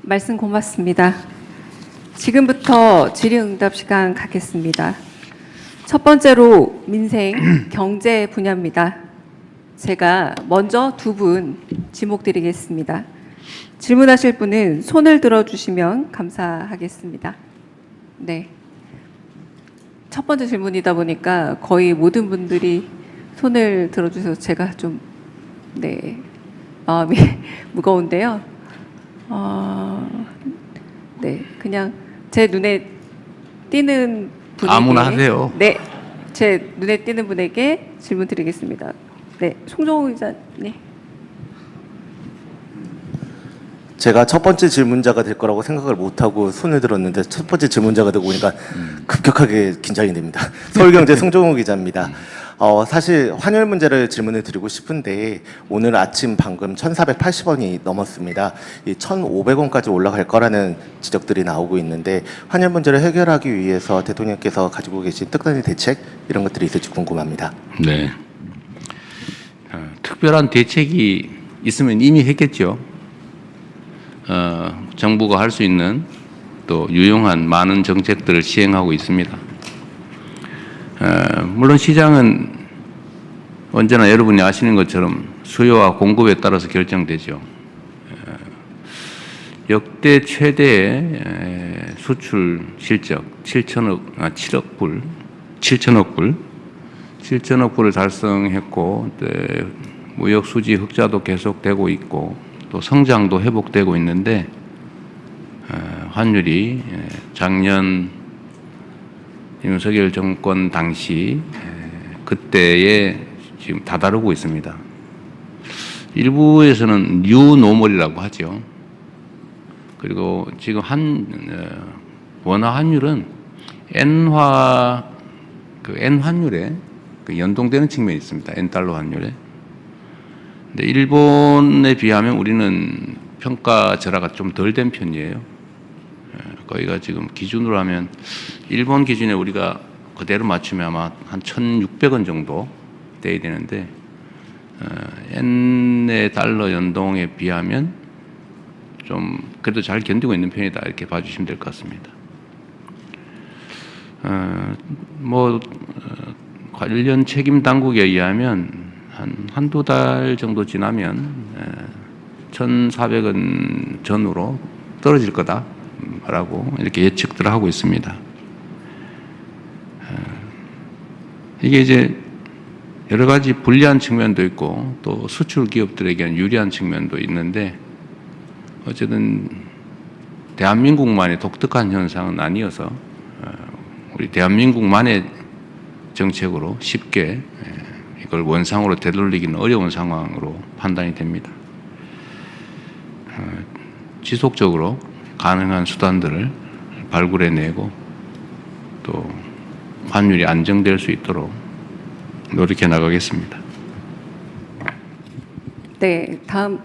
말씀 고맙습니다. 지금부터 질의응답 시간 갖겠습니다. 첫 번째로 민생, 경제 분야입니다. 제가 먼저 두 분 지목 드리겠습니다. 질문하실 분은 손을 들어주시면 감사하겠습니다. 네. 첫 번째 질문이다 보니까 거의 모든 분들이 손을 들어주셔서 제가 좀, 네, 마음이 무거운데요. 네, 그냥 제 눈에 띄는 분에게 아무나 하세요. 네, 제 눈에 띄는 분에게 질문 드리겠습니다. 네, 송정호 기자님. 제가 첫 번째 질문자가 될 거라고 생각을 못하고 손을 들었는데 첫 번째 질문자가 되고 보니까 급격하게 긴장이 됩니다. 서울경제 송정호 기자입니다. 사실 환율 문제를 질문을 드리고 싶은데 오늘 아침 방금 1,480원이 넘었습니다. 이 1,500원까지 올라갈 거라는 지적들이 나오고 있는데 환율 문제를 해결하기 위해서 대통령께서 가지고 계신 특단의 대책 이런 것들이 있을지 궁금합니다. 네. 특별한 대책이 있으면 이미 했겠죠. 정부가 할 수 있는 또 유용한 많은 정책들을 시행하고 있습니다. 물론 시장은 언제나 여러분이 아시는 것처럼 수요와 공급에 따라서 결정되죠. 역대 최대의 수출 실적 7천억 불을 달성했고 무역 수지 흑자도 계속되고 있고 또 성장도 회복되고 있는데 환율이 작년 윤석열 정권 당시 그때에 지금 다다르고 있습니다. 일부에서는 뉴노멀이라고 하죠. 그리고 지금 원화 환율은 N 환율에 연동되는 측면이 있습니다. N 달러 환율에. 근데 일본에 비하면 우리는 평가절하가 좀 덜 된 편이에요. 거기가 지금 기준으로 하면 일본 기준에 우리가 그대로 맞추면 아마 한 1,600원 정도 돼야 되는데 N의 달러 연동에 비하면 좀 그래도 잘 견디고 있는 편이다 이렇게 봐주시면 될 것 같습니다. 관련 책임 당국에 의하면 한두 달 정도 지나면 1,400원 전후로 떨어질 거다라고 이렇게 예측들을 하고 있습니다. 이게 이제 여러 가지 불리한 측면도 있고 또 수출 기업들에게는 유리한 측면도 있는데 어쨌든 대한민국만의 독특한 현상은 아니어서 우리 대한민국만의 정책으로 쉽게 이걸 원상으로 되돌리기는 어려운 상황으로 판단이 됩니다. 지속적으로 가능한 수단들을 발굴해내고 또 환율이 안정될 수 있도록 노력해 나가겠습니다. 네, 다음.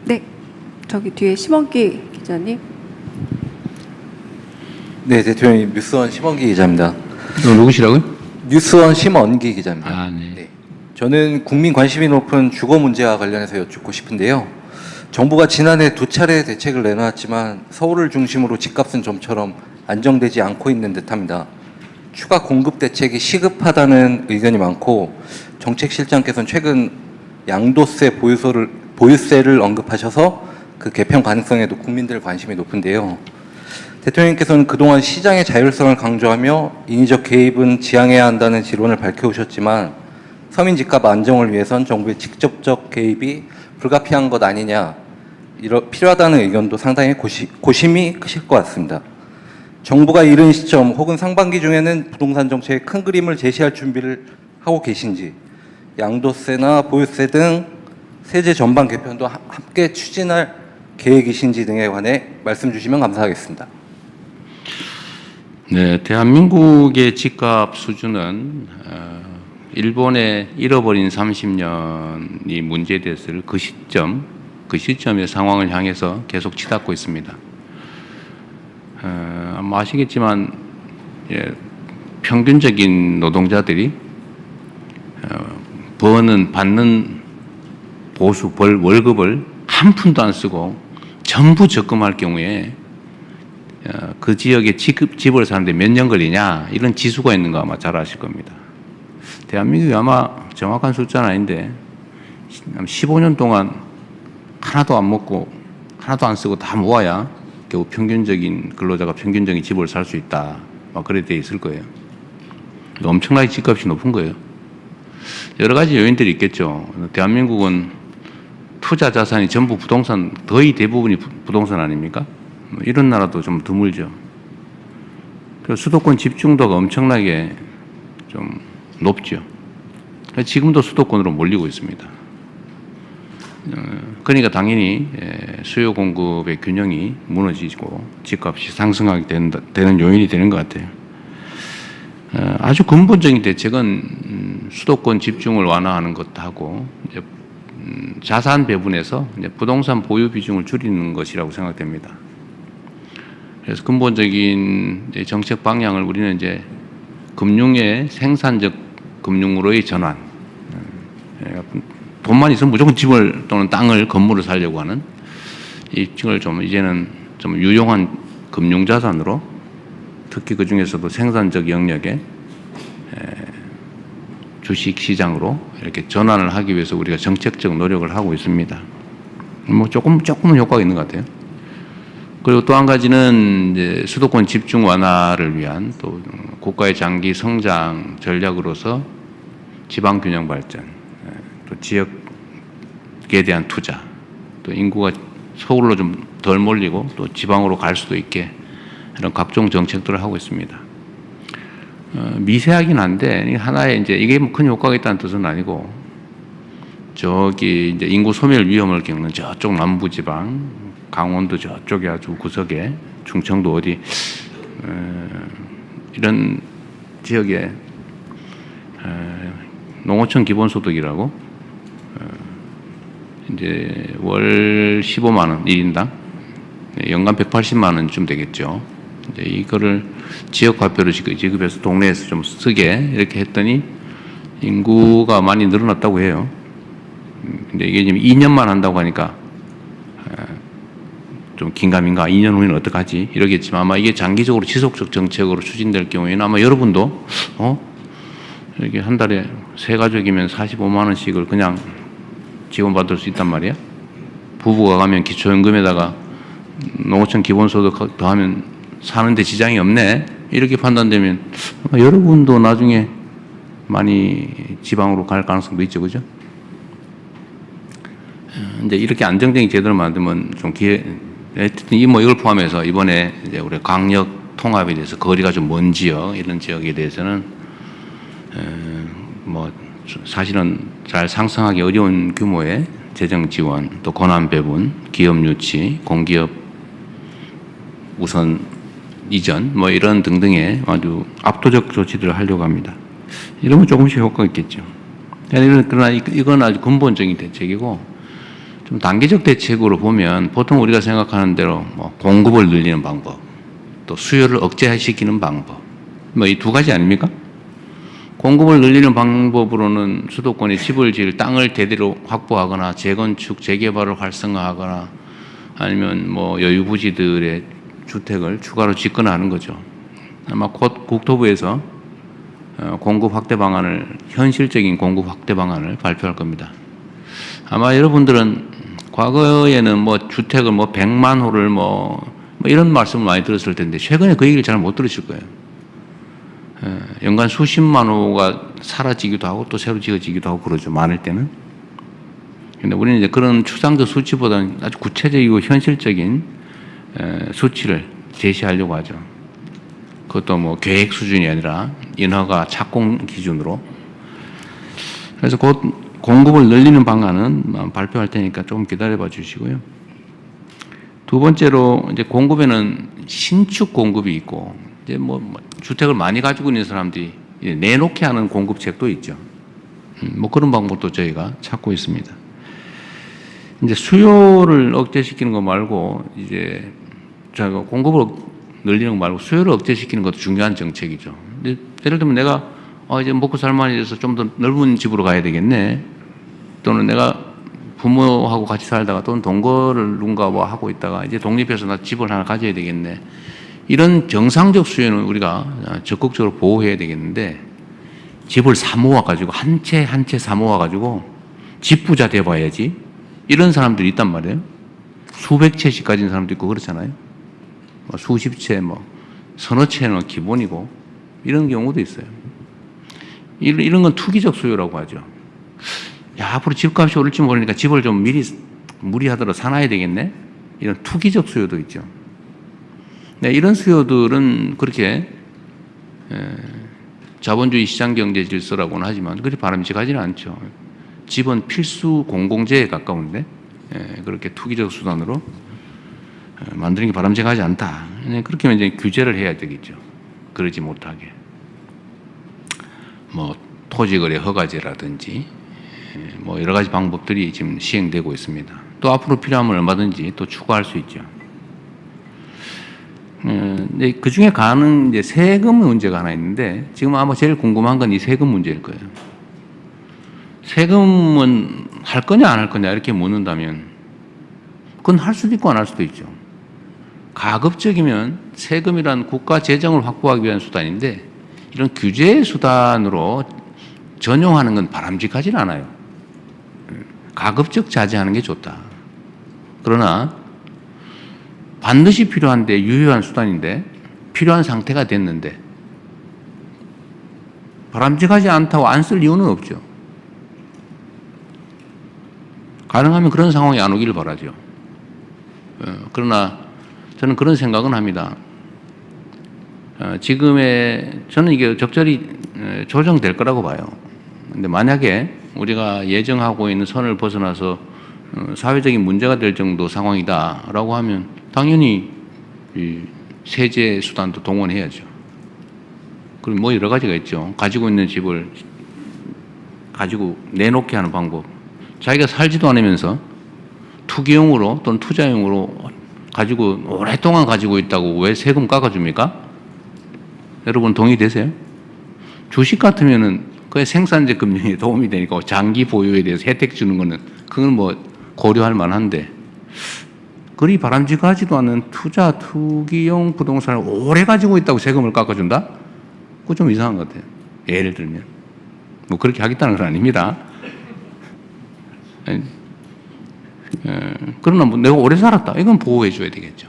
네, 저기 뒤에 심원기 기자님. 네, 대통령님 뉴스원 심원기 기자입니다. 누구시라고요? 뉴스원 심원기 기자입니다. 아, 네. 네. 저는 국민 관심이 높은 주거 문제와 관련해서 여쭙고 싶은데요. 정부가 지난해 2차례 대책을 내놓았지만 서울을 중심으로 집값은 좀처럼 안정되지 않고 있는 듯합니다. 추가 공급 대책이 시급하다는 의견이 많고 정책실장께서는 최근 양도세 보유세를 언급하셔서 그 개편 가능성에도 국민들 관심이 높은데요. 대통령께서는 그동안 시장의 자율성을 강조하며 인위적 개입은 지양해야 한다는 지론을 밝혀오셨지만 서민 집값 안정을 위해선 정부의 직접적 개입이 불가피한 것 아니냐 필요하다는 의견도 상당히 고심이 크실 것 같습니다. 정부가 이른 시점 혹은 상반기 중에는 부동산 정책의 큰 그림을 제시할 준비를 하고 계신지 양도세나 보유세 등 세제 전반 개편도 함께 추진할 계획이신지 등에 관해 말씀 주시면 감사하겠습니다. 네, 대한민국의 집값 수준은 일본의 잃어버린 30년이 문제됐을 그 시점의 상황을 향해서 계속 치닫고 있습니다. 아마 아시겠지만 평균적인 노동자들이 받는 월급을 한 푼도 안 쓰고 전부 적금할 경우에 그 지역에 집을 사는데 몇 년 걸리냐 이런 지수가 있는 거 아마 잘 아실 겁니다. 대한민국이 아마 정확한 숫자는 아닌데 15년 동안 하나도 안 먹고 하나도 안 쓰고 다 모아야 겨우 평균적인 근로자가 평균적인 집을 살 수 있다. 막 그래 돼 있을 거예요. 엄청나게 집값이 높은 거예요. 여러 가지 요인들이 있겠죠. 대한민국은 투자 자산이 전부 부동산, 거의 대부분이 부동산 아닙니까? 이런 나라도 좀 드물죠. 그래서 수도권 집중도가 엄청나게 좀 높죠. 지금도 수도권으로 몰리고 있습니다. 그러니까 당연히 수요 공급의 균형이 무너지고 집값이 상승하게 되는 요인이 되는 것 같아요. 아주 근본적인 대책은 수도권 집중을 완화하는 것하고 이제 자산 배분에서 이제 부동산 보유 비중을 줄이는 것이라고 생각됩니다. 그래서 근본적인 정책 방향을 우리는 이제 금융의 생산적 금융으로의 전환. 돈만 있으면 무조건 집을 또는 땅을 건물을 사려고 하는 이걸 좀 이제는 좀 유용한 금융 자산으로 특히 그 중에서도 생산적 영역에 주식 시장으로 이렇게 전환을 하기 위해서 우리가 정책적 노력을 하고 있습니다. 뭐 조금은 효과가 있는 것 같아요. 그리고 또 한 가지는 이제 수도권 집중 완화를 위한 또 국가의 장기 성장 전략으로서 지방 균형 발전, 또 지역에 대한 투자, 또 인구가 서울로 좀 덜 몰리고 또 지방으로 갈 수도 있게 이런 각종 정책들을 하고 있습니다. 미세하긴 한데 하나의 이제 이게 큰 효과가 있다는 뜻은 아니고 저기 이제 인구 소멸 위험을 겪는 저쪽 남부지방, 강원도 저쪽에 아주 구석에 충청도 어디 이런 지역에 농어촌 기본소득이라고 이제 월 15만 원 1인당 연간 180만 원쯤 되겠죠. 이제 이거를 지역화표로 지급해서 동네에서 좀 쓰게 이렇게 했더니 인구가 많이 늘어났다고 해요. 근데 이게 지금 2년만 한다고 하니까 좀 긴가민가 2년 후에는 어떡하지 이러겠지만 아마 이게 장기적으로 지속적 정책으로 추진될 경우에는 아마 여러분도 이렇게 한 달에 세 가족이면 45만 원씩을 그냥 지원받을 수 있단 말이야. 부부가 가면 기초연금에다가 농어촌 기본소득 더하면 사는데 지장이 없네 이렇게 판단되면 아마 여러분도 나중에 많이 지방으로 갈 가능성도 있죠, 그죠? 이제 이렇게 안정적인 제도를 만들면 좀 하여튼 이걸 포함해서 이번에 이제 우리 강력 통합에 대해서 거리가 좀 먼 지역 이런 지역에 대해서는 뭐 사실은 잘 상상하기 어려운 규모의 재정 지원, 또 권한 배분, 기업 유치, 공기업 우선 이전 뭐 이런 등등의 아주 압도적 조치들을 하려고 합니다. 이러면 조금씩 효과가 있겠죠. 그러나 이건 아주 근본적인 대책이고 좀 단기적 대책으로 보면 보통 우리가 생각하는 대로 뭐 공급을 늘리는 방법, 또 수요를 억제시키는 방법, 뭐 이 두 가지 아닙니까? 공급을 늘리는 방법으로는 수도권에 집을 지을 땅을 대대로 확보하거나 재건축, 재개발을 활성화하거나 아니면 뭐 여유부지들의 주택을 추가로 짓거나 하는 거죠. 아마 곧 국토부에서 공급 확대 방안을, 현실적인 공급 확대 방안을 발표할 겁니다. 아마 여러분들은 과거에는 뭐 주택을 뭐 100만 호를 뭐 이런 말씀을 많이 들었을 텐데 최근에 그 얘기를 잘 못 들으실 거예요. 연간 수십만 호가 사라지기도 하고 또 새로 지어지기도 하고 그러죠. 많을 때는. 근데 우리는 이제 그런 추상적 수치보다는 아주 구체적이고 현실적인 수치를 제시하려고 하죠. 그것도 뭐 계획 수준이 아니라 인허가 착공 기준으로. 그래서 곧 공급을 늘리는 방안은 발표할 테니까 조금 기다려봐 주시고요. 두 번째로 이제 공급에는 신축 공급이 있고 이제 뭐 주택을 많이 가지고 있는 사람들이 내놓게 하는 공급책도 있죠. 뭐 그런 방법도 저희가 찾고 있습니다. 이제 수요를 억제시키는 거 말고 이제 저희가 공급을 늘리는 거 말고 수요를 억제시키는 것도 중요한 정책이죠. 근데 예를 들면 내가 이제 먹고 살만해져서 좀 더 넓은 집으로 가야 되겠네. 또는 내가 부모하고 같이 살다가 또는 동거를 누군가 뭐 하고 있다가 이제 독립해서 나 집을 하나 가져야 되겠네. 이런 정상적 수요는 우리가 적극적으로 보호해야 되겠는데 집을 사 모아가지고 한 채 한 채 사 모아가지고 집부자 돼봐야지. 이런 사람들이 있단 말이에요. 수백 채씩 가진 사람도 있고 그렇잖아요. 뭐 수십 채, 뭐 서너 채는 기본이고 이런 경우도 있어요. 이런 건 투기적 수요라고 하죠. 야, 앞으로 집값이 오를지 모르니까 집을 좀 미리 무리하더라도 사놔야 되겠네? 이런 투기적 수요도 있죠. 네, 이런 수요들은 그렇게 자본주의 시장경제 질서라고는 하지만 그렇게 바람직하지는 않죠. 집은 필수 공공재에 가까운데 그렇게 투기적 수단으로 만드는 게 바람직하지 않다. 그렇게 하면 이제 규제를 해야 되겠죠. 그러지 못하게. 뭐 토지거래 허가제라든지 뭐 여러 가지 방법들이 지금 시행되고 있습니다. 또 앞으로 필요하면 얼마든지 또 추가할 수 있죠. 그 중에 가는 이제 세금 문제가 하나 있는데 지금 아마 제일 궁금한 건 이 세금 문제일 거예요. 세금은 할 거냐 안 할 거냐 이렇게 묻는다면 그건 할 수도 있고 안 할 수도 있죠. 가급적이면 세금이란 국가 재정을 확보하기 위한 수단인데 이런 규제 수단으로 전용하는 건 바람직하진 않아요. 가급적 자제하는 게 좋다. 그러나 반드시 필요한데 유효한 수단인데 필요한 상태가 됐는데 바람직하지 않다고 안 쓸 이유는 없죠. 가능하면 그런 상황이 안 오기를 바라죠. 그러나 저는 그런 생각은 합니다. 저는 이게 적절히 조정될 거라고 봐요. 근데 만약에 우리가 예정하고 있는 선을 벗어나서 사회적인 문제가 될 정도 상황이다라고 하면 당연히 이 세제 수단도 동원해야죠. 그리고 뭐 여러 가지가 있죠. 가지고 있는 집을 가지고 내놓게 하는 방법. 자기가 살지도 않으면서 투기용으로 또는 투자용으로 가지고 오랫동안 가지고 있다고 왜 세금 깎아줍니까? 여러분 동의되세요? 주식 같으면은 그 생산재 금융에 도움이 되니까 장기 보유에 대해서 혜택 주는 거는 그건 뭐 고려할 만한데 그리 바람직하지도 않은 투기용 부동산을 오래 가지고 있다고 세금을 깎아준다? 그거 좀 이상한 것 같아요. 예를 들면 뭐 그렇게 하겠다는 건 아닙니다. 그러나 뭐 내가 오래 살았다. 이건 보호해 줘야 되겠죠.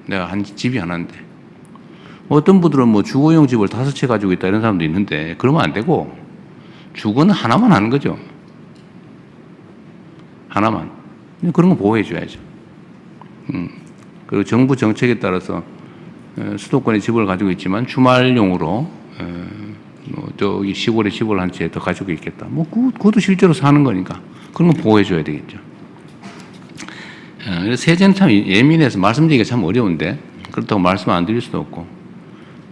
내가 한 집이 하나인데. 어떤 분들은 뭐 주거용 집을 5채 가지고 있다 이런 사람도 있는데 그러면 안 되고 주거는 하나만 하는 거죠. 하나만. 그런 거 보호해 줘야죠. 그리고 정부 정책에 따라서 수도권에 집을 가지고 있지만 주말용으로 뭐 저기 시골에 집을 한 채 더 가지고 있겠다. 뭐 그것도 실제로 사는 거니까 그런 거 보호해 줘야 되겠죠. 그래서 세제는 참 예민해서 말씀드리기가 참 어려운데 그렇다고 말씀 안 드릴 수도 없고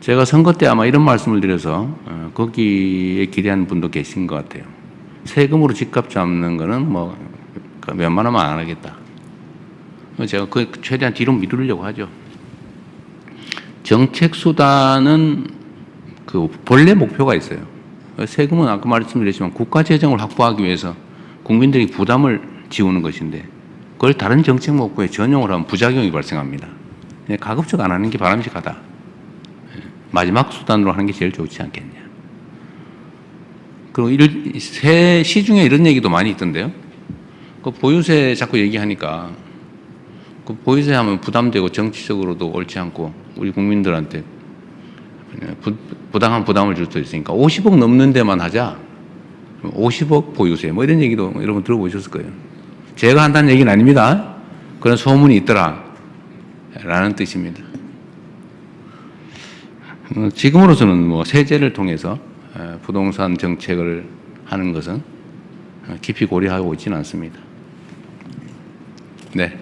제가 선거 때 아마 이런 말씀을 드려서 거기에 기대하는 분도 계신 것 같아요. 세금으로 집값 잡는 거는 뭐 웬만하면 안 하겠다. 제가 그 최대한 뒤로 미루려고 하죠. 정책 수단은 그 본래 목표가 있어요. 세금은 아까 말씀드렸지만 국가 재정을 확보하기 위해서 국민들이 부담을 지우는 것인데 그걸 다른 정책 목표에 전용을 하면 부작용이 발생합니다. 가급적 안 하는 게 바람직하다. 마지막 수단으로 하는 게 제일 좋지 않겠냐. 그리고 시중에 이런 얘기도 많이 있던데요. 그 보유세 자꾸 얘기하니까 그 보유세 하면 부담되고 정치적으로도 옳지 않고 우리 국민들한테 부당한 부담을 줄 수 있으니까 50억 넘는 데만 하자. 50억 보유세 뭐 이런 얘기도 여러분 들어보셨을 거예요. 제가 한다는 얘기는 아닙니다. 그런 소문이 있더라 라는 뜻입니다. 지금으로서는 뭐 세제를 통해서 부동산 정책을 하는 것은 깊이 고려하고 있지는 않습니다. 네.